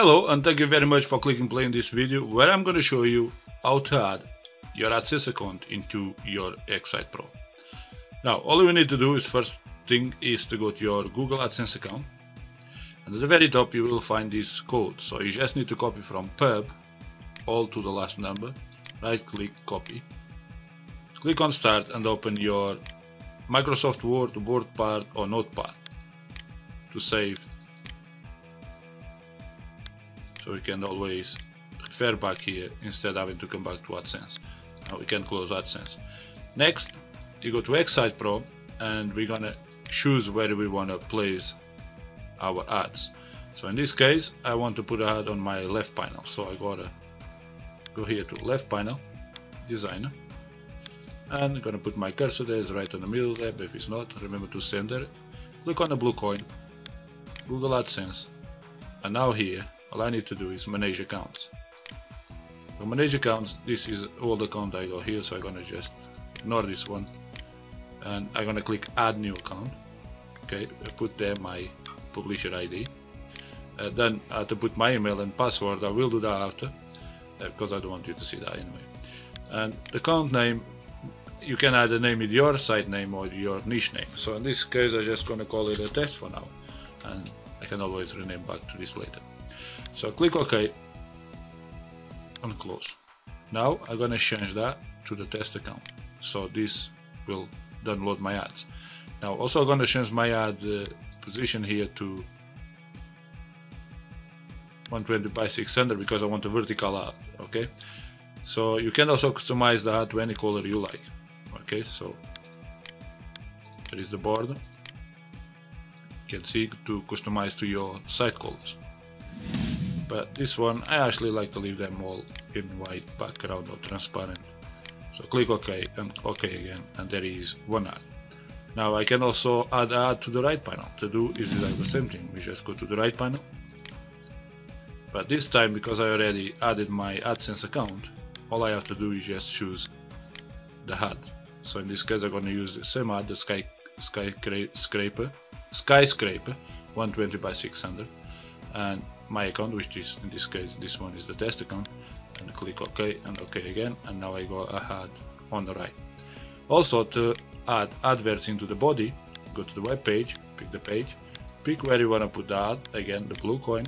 Hello and thank you very much for clicking play in this video where I'm going to show you how to add your AdSense account into your Excite Pro. Now all you need to do is first thing is to go to your Google AdSense account, and at the very top you will find this code. So you just need to copy from pub all to the last number, right click, copy, click on start and open your Microsoft Word, WordPad or Notepad to save, so we can always refer back here instead of having to come back to AdSense. Now we can close AdSense. Next you go to Excite Pro and we're gonna choose where we want to place our ads. So in this case I want to put an ad on my left panel, so I gotta go here to left panel, designer, and I'm gonna put my cursor there, is right in the middle there, but if it's not, remember to center it. Click on the blue coin, Google AdSense, and now here all I need to do is manage accounts. So manage accounts, this is all the account I got here, so I'm gonna just ignore this one and I'm gonna click add new account. Okay, I put there my publisher ID. Then I have to put my email and password. I will do that after because I don't want you to see that anyway. And the account name, you can either name it your site name or your niche name. So in this case I'm just gonna call it a test for now, and I can always rename back to this later. So click OK and close. Now I'm gonna change that to the test account, so this will download my ads. Now also I'm gonna change my ad position here to 120 by 600 because I want a vertical ad. Okay, so you can also customize the ad to any color you like. Okay, so there is the border, you can see, to customize to your site colors. But this one I actually like to leave them all in white background or transparent. So click OK and OK again, and there is one ad. Now I can also add an ad to the right panel. To do is exactly the same thing. We just go to the right panel, but this time because I already added my AdSense account, all I have to do is just choose the ad. So in this case I'm going to use the same ad, the skyscraper 120 by 600, and my account, which is in this case this one is the test account, and click OK and OK again, and now I go ahead on the right. Also to add adverts into the body, go to the web page, pick the page, pick where you want to put the ad, again the blue coin,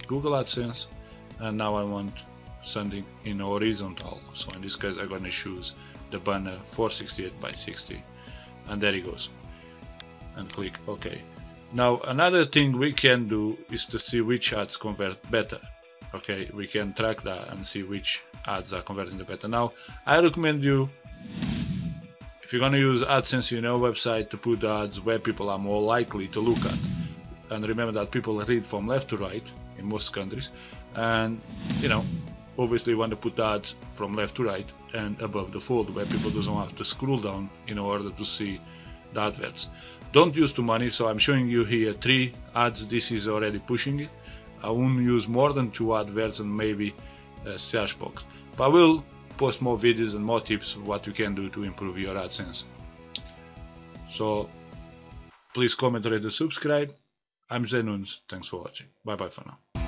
Google AdSense, and now I want something in horizontal, so in this case I'm going to choose the banner 468 by 60, and there it goes, and click OK. Now another thing we can do is to see which ads convert better. Okay, we can track that and see which ads are converting the better. Now I recommend you, if you're going to use AdSense in your website, to put ads where people are more likely to look at. And remember that people read from left to right in most countries, and you know, obviously you want to put ads from left to right and above the fold where people don't have to scroll down in order to see the adverts. Don't use too many, so I'm showing you here 3 ads. This is already pushing it. I won't use more than 2 adverts and maybe a search box, but I will post more videos and more tips of what you can do to improve your AdSense. So please comment, rate and subscribe. I'm Zé Nunes, thanks for watching, bye bye for now.